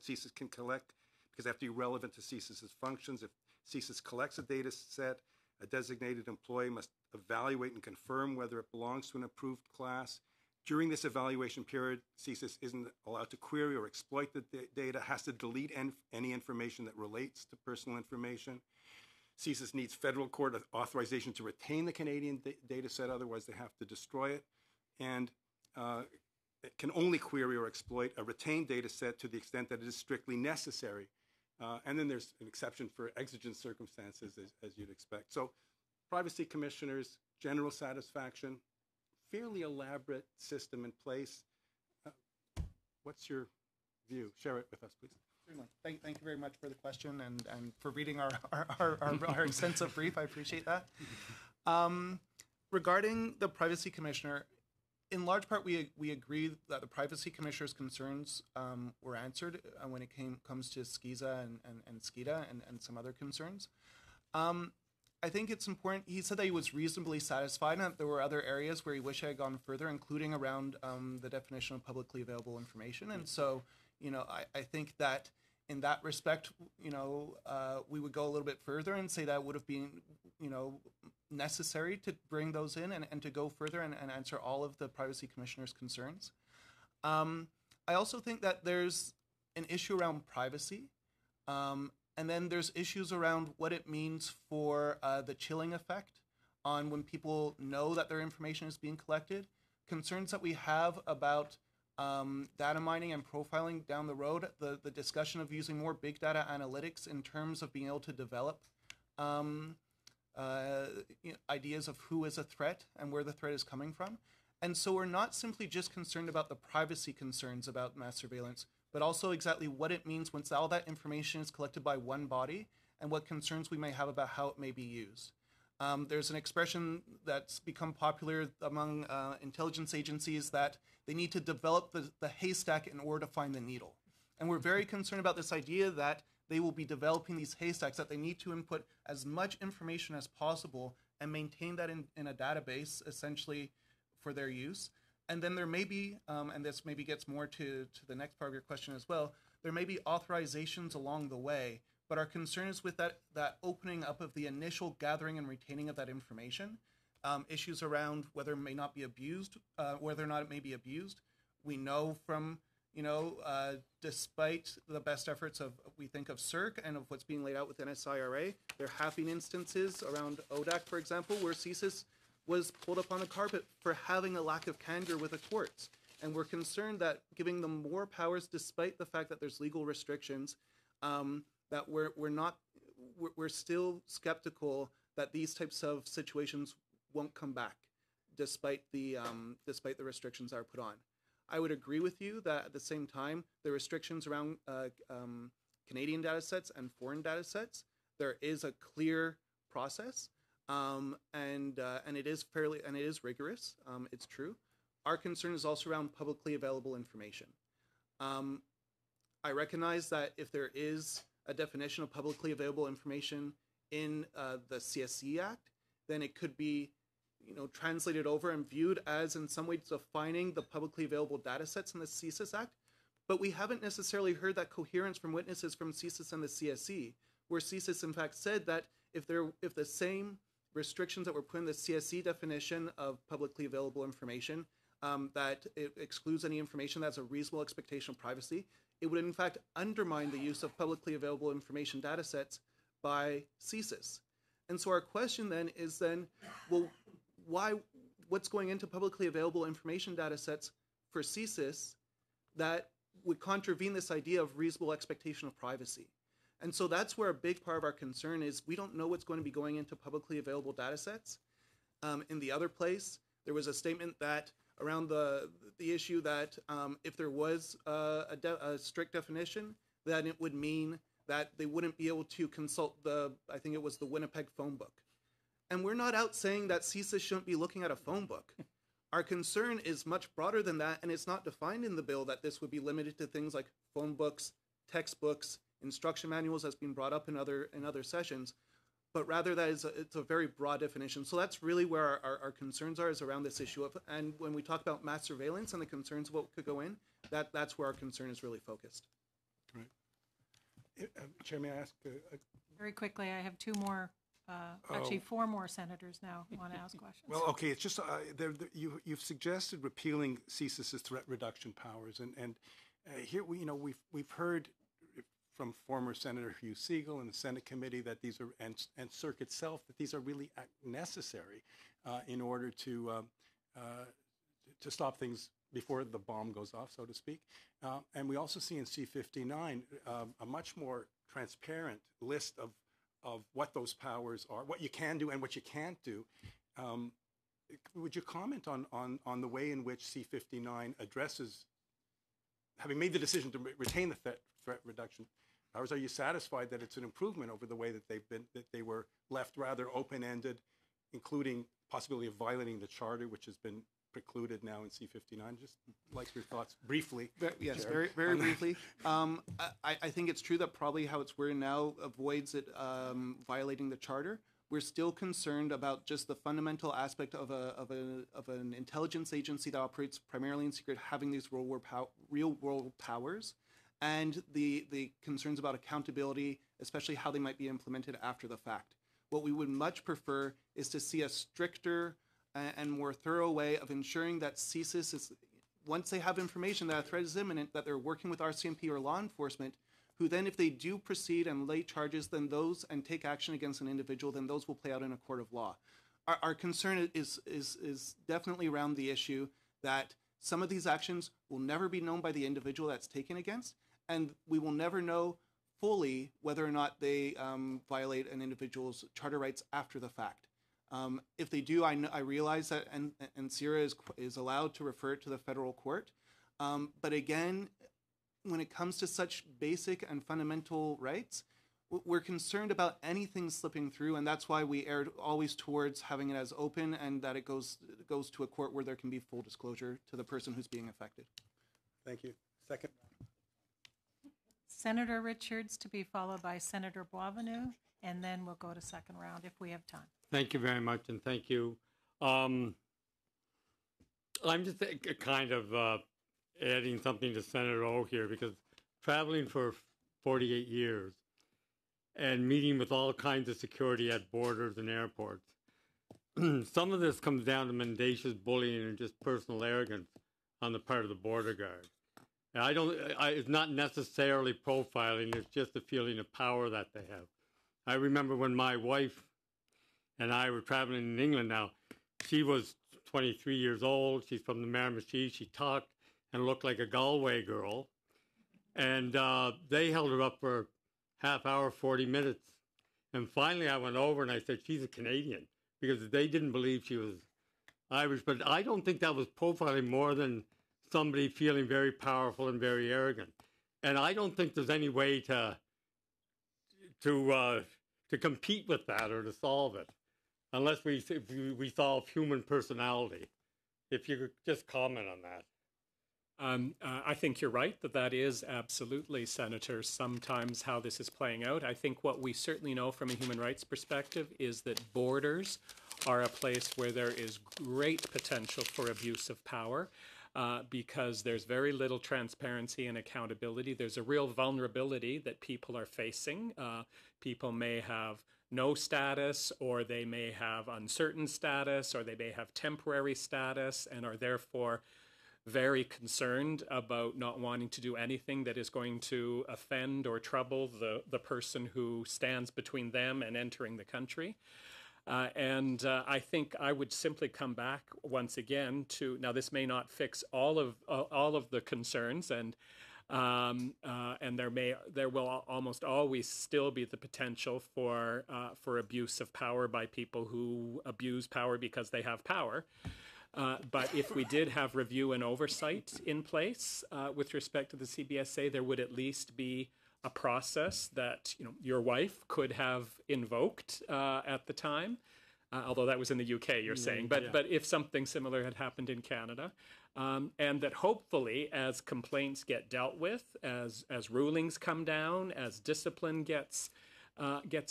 CSIS can collect, because they have to be relevant to CSIS's functions. If CSIS collects a data set, a designated employee must evaluate and confirm whether it belongs to an approved class. During this evaluation period, CSIS isn't allowed to query or exploit the data, has to delete any information that relates to personal information. CSIS needs federal court authorization to retain the Canadian data set, otherwise they have to destroy it. And it can only query or exploit a retained data set to the extent that it is strictly necessary. And then there's an exception for exigent circumstances, as you'd expect. So privacy commissioners, general satisfaction, fairly elaborate system in place. What's your view? Share it with us, please. Certainly. Thank you very much for the question and for reading our extensive brief. I appreciate that. Regarding the Privacy Commissioner, in large part, we agree that the Privacy Commissioner's concerns were answered when it comes to SCISA and SCIDA and some other concerns. I I think it's important. He said that he was reasonably satisfied and that there were other areas where he wished I had gone further, including around the definition of publicly available information. And so, I think that in that respect, we would go a little bit further and say that would have been, necessary to bring those in and to go further and answer all of the Privacy Commissioner's concerns. I also think that there's an issue around privacy. And then there's issues around what it means for the chilling effect on when people know that their information is being collected. Concerns that we have about data mining and profiling down the road, the discussion of using more big data analytics in terms of being able to develop ideas of who is a threat and where the threat is coming from. And so we're not simply just concerned about the privacy concerns about mass surveillance, but also exactly what it means once all that information is collected by one body and what concerns we may have about how it may be used. There's an expression that's become popular among intelligence agencies that they need to develop the haystack in order to find the needle. And we're very concerned about this idea that they will be developing these haystacks, that they need to input as much information as possible and maintain that in a database, essentially, for their use. And then there may be, and this maybe gets more to the next part of your question as well, there may be authorizations along the way, but our concern is with that opening up of the initial gathering and retaining of that information, issues around whether it may not be abused, whether or not it may be abused. We know from, despite the best efforts of, we think of CERC and of what's being laid out within SIRA, there have been instances around ODAC, for example, where CSIS was pulled up on the carpet for having a lack of candor with the courts. And we're concerned that giving them more powers, despite the fact that there's legal restrictions, that we're still skeptical that these types of situations won't come back, despite the restrictions that are put on. I would agree with you that at the same time, the restrictions around Canadian data sets and foreign data sets, there is a clear process. And it is rigorous. It's true. Our concern is also around publicly available information. I recognize that if there is a definition of publicly available information in the Csc Act, then it could be, translated over and viewed as in some ways defining the publicly available data sets in the CSIS Act. But we haven't necessarily heard that coherence from witnesses from CSIS and the CSE, where CSIS in fact said that if the same restrictions that were put in the CSE definition of publicly available information, that it excludes any information that's a reasonable expectation of privacy, it would in fact undermine the use of publicly available information data sets by CSIS. And so our question then is well, what's going into publicly available information data sets for CSIS that would contravene this idea of reasonable expectation of privacy? And so that's where a big part of our concern is. We don't know what's going to be going into publicly available data sets. In the other place, there was a statement that around the issue that if there was a strict definition, then it would mean that they wouldn't be able to consult I think it was the Winnipeg phone book. And we're not out saying that CSIS shouldn't be looking at a phone book. Our concern is much broader than that, and it's not defined in the bill that this would be limited to things like phone books, textbooks, instruction manuals that's been brought up in other sessions, but rather that it's a very broad definition. So that's really where our concerns are, is around this issue of, and when we talk about mass surveillance and the concerns of what could go in, that's where our concern is really focused. Right. Chair, may I ask? Very quickly, I have two more, actually four more senators now who want to ask questions. Well, okay, it's just you've suggested repealing CSIS's threat reduction powers, and here we've heard from former Senator Hugh Segal and the Senate committee that these are, and CERC itself, that these are really necessary in order to stop things before the bomb goes off, so to speak. And we also see in C-59 a much more transparent list of what those powers are, what you can do and what you can't do. Would you comment on the way in which C-59 addresses, having made the decision to retain the threat reduction powers, are you satisfied that it's an improvement over the way that they were left rather open-ended, including possibility of violating the charter, which has been precluded now in C-59? Just like your thoughts briefly. Yes, very briefly. I think it's true that probably how it's worded now avoids it violating the charter. we're still concerned about just the fundamental aspect of an intelligence agency that operates primarily in secret having these real world powers, and the concerns about accountability, especially how they might be implemented after the fact. What we would much prefer is to see a stricter and more thorough way of ensuring that CSIS is, once they have information that a threat is imminent, that they're working with RCMP or law enforcement, who then, if they do proceed and lay charges, then those, and take action against an individual, then those will play out in a court of law. Our concern is definitely around the issue that some of these actions will never be known by the individual that's taken against, and we will never know fully whether or not they violate an individual's charter rights after the fact. If they do, I realize that and CIRA is allowed to refer it to the federal court. But again, when it comes to such basic and fundamental rights, we're concerned about anything slipping through, and that's why we erred always towards having it as open and that it goes to a court where there can be full disclosure to the person who's being affected. Thank you. Second. Senator Richards to be followed by Senator Boisvenu, and then we'll go to second round if we have time. Thank you very much, and thank you. I'm just kind of adding something to Senator O here, because traveling for 48 years and meeting with all kinds of security at borders and airports, some of this comes down to mendacious bullying and just personal arrogance on the part of the border guard. It's not necessarily profiling, it's just a feeling of power that they have. I remember when my wife and I were traveling in England now, she was 23 years old, she's from the Miramichi, she talked and looked like a Galway girl, and they held her up for half hour, 40 minutes. And finally I went over and I said, she's a Canadian, because they didn't believe she was Irish. But I don't think that was profiling more than somebody feeling very powerful and very arrogant. And I don't think there's any way to compete with that or to solve it, unless we solve human personality. If you could just comment on that. I think you're right that is absolutely, Senator, sometimes how this is playing out. I think what we certainly know from a human rights perspective is that borders are a place where there is great potential for abuse of power. Because there's very little transparency and accountability. There's a real vulnerability that people are facing. People may have no status, or they may have uncertain status, or they may have temporary status, and are therefore very concerned about not wanting to do anything that is going to offend or trouble the person who stands between them and entering the country. And I think I would simply come back once again to, now this may not fix all of the concerns, and there will almost always still be the potential for abuse of power by people who abuse power because they have power. But if we did have review and oversight in place with respect to the CBSA, there would at least be a process that your wife could have invoked at the time, although that was in the UK, you're saying. But if something similar had happened in Canada, and that hopefully, as complaints get dealt with, as rulings come down, as discipline gets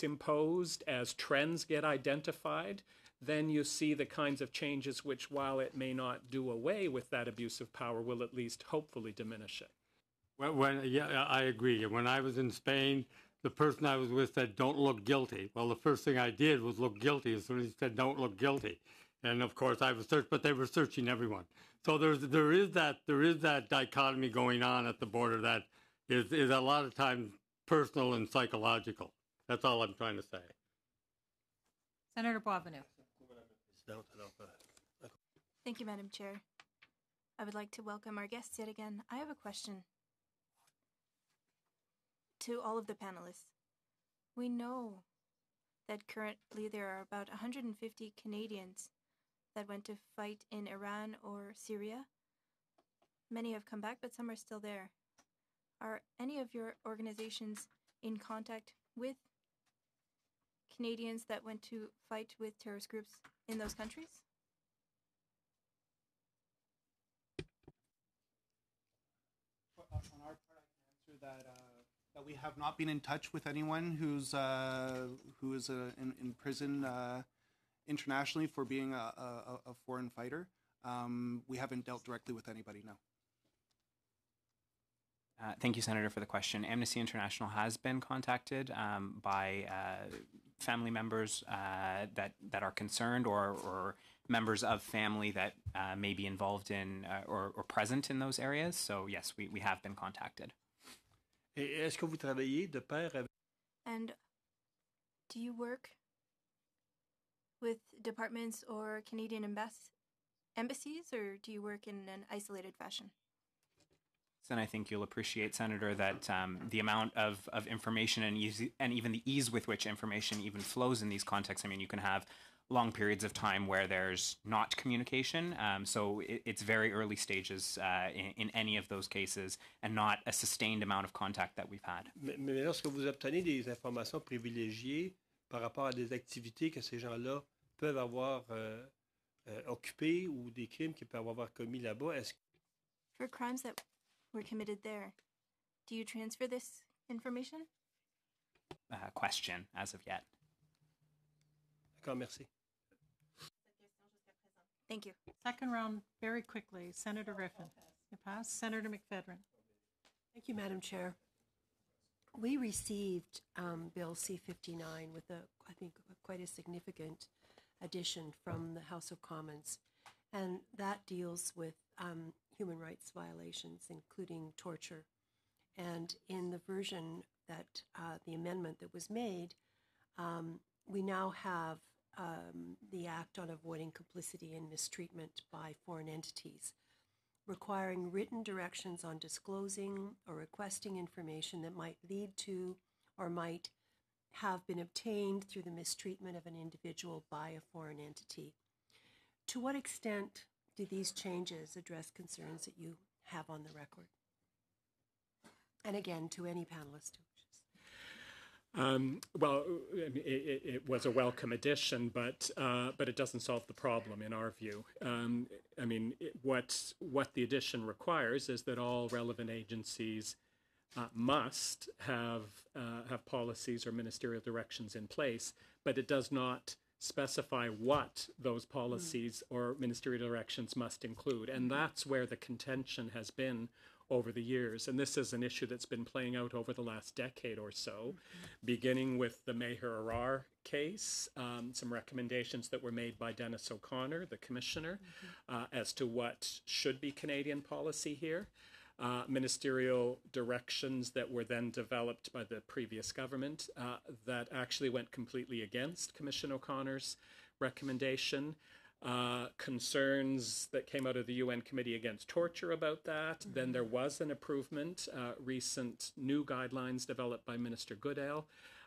imposed, as trends get identified, then you see the kinds of changes which, while it may not do away with that abuse of power, will at least hopefully diminish it. I agree. When I was in Spain, the person I was with said, "Don't look guilty." Well, the first thing I did was look guilty as soon as he said, "Don't look guilty." And of course, I was searched, but they were searching everyone. So there is that dichotomy going on at the border that is a lot of times personal and psychological. That's all I'm trying to say. Senator Boisvenu. Thank you, Madam Chair. I would like to welcome our guests yet again. I have a question to all of the panelists. We know that currently there are about 150 Canadians that went to fight in Iran or Syria. Many have come back, but some are still there. Are any of your organizations in contact with Canadians that went to fight with terrorist groups in those countries? On our part, I can answer that that we have not been in touch with anyone who is in prison internationally for being a foreign fighter. We haven't dealt directly with anybody, no. Thank you, Senator, for the question. Amnesty International has been contacted by family members that are concerned or members of family that may be involved in or present in those areas. So yes, we have been contacted. Et est-ce que vous travaillez de pair avec... And do you work with departments or Canadian embassies, or do you work in an isolated fashion? And I think you'll appreciate, Senator, that the amount of information and even the ease with which information even flows in these contexts. I mean, you can have long periods of time where there's not communication. So it's very early stages in any of those cases and not a sustained amount of contact that we've had. Mais lorsque vous obtenez des informations privilégiées par rapport à des activités que ces gens-là peuvent avoir occupées ou des crimes qu'ils peuvent avoir commis là-bas, est-ce que... For crimes that were committed there, do you transfer this information? Question, as of yet. D'accord, merci. Thank you. Second round, very quickly. Senator Griffin. You pass. Senator McFedrin. Thank you, Madam Chair. We received Bill C-59 with I think, quite a significant addition from the House of Commons, and that deals with human rights violations, including torture. And in the version that the amendment that was made, we now have the Act on Avoiding Complicity and Mistreatment by Foreign Entities, requiring written directions on disclosing or requesting information that might lead to or might have been obtained through the mistreatment of an individual by a foreign entity. To what extent do these changes address concerns that you have on the record? And again, to any panelist who wishes. Well, it was a welcome addition, but it doesn't solve the problem in our view. I mean, what the addition requires is that all relevant agencies must have policies or ministerial directions in place, but it does not specify what those policies or ministerial directions must include. And that's where the contention has been over the years. And this is an issue that's been playing out over the last decade or so, beginning with the Maher Arar case, some recommendations that were made by Dennis O'Connor, the commissioner, as to what should be Canadian policy here. Ministerial directions that were then developed by the previous government that actually went completely against Commissioner O'Connor's recommendation. Concerns that came out of the UN Committee Against Torture about that. Then there was an improvement. Recent new guidelines developed by Minister Goodale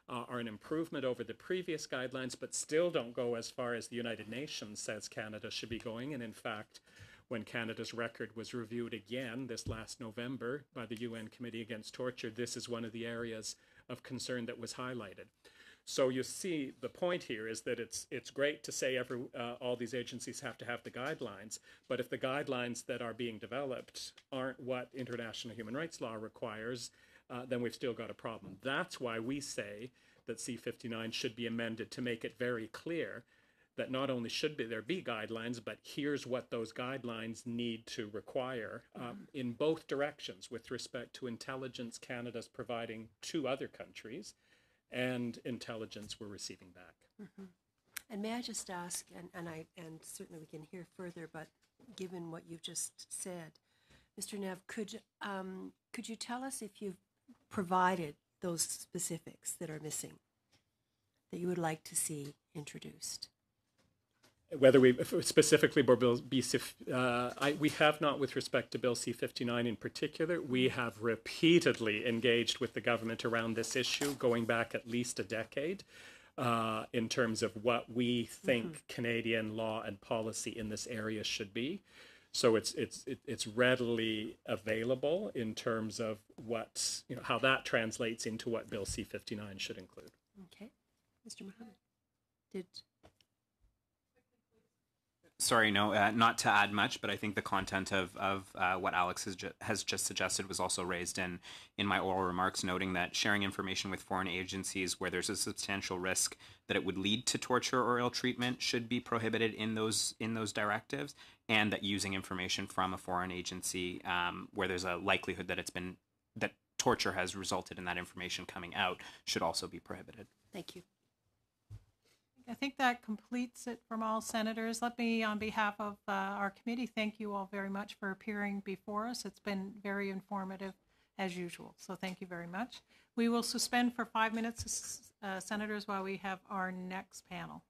are an improvement over the previous guidelines, but still don't go as far as the United Nations says Canada should be going. And in fact, when Canada's record was reviewed again this last November by the UN Committee Against Torture, this is one of the areas of concern that was highlighted. So you see, the point here is that it's great to say all these agencies have to have the guidelines, but if the guidelines that are being developed aren't what international human rights law requires, then we've still got a problem. That's why we say that C-59 should be amended to make it very clear that not only should there be guidelines, but here's what those guidelines need to require in both directions with respect to intelligence Canada's providing to other countries and intelligence we're receiving back. And may I just ask, and certainly we can hear further, but given what you've just said, Mr. Nev, could you tell us if you've provided those specifics that are missing, that you would like to see introduced? Whether we specifically Bill we have not with respect to Bill C-59 in particular. We have repeatedly engaged with the government around this issue, going back at least a decade, in terms of what we think Canadian law and policy in this area should be. So it's readily available in terms of what how that translates into what Bill C-59 should include. Okay, Mr. Mohammed, did. Sorry, no, not to add much, but I think the content of what Alex has just suggested was also raised in my oral remarks, noting that sharing information with foreign agencies where there's a substantial risk that it would lead to torture or ill treatment should be prohibited in those directives, and that using information from a foreign agency where there's a likelihood that that torture has resulted in that information coming out should also be prohibited. Thank you. I think that completes it from all senators. Let me, on behalf of our committee, thank you all very much for appearing before us. It's been very informative as usual, so thank you very much. We will suspend for 5 minutes, senators, while we have our next panel.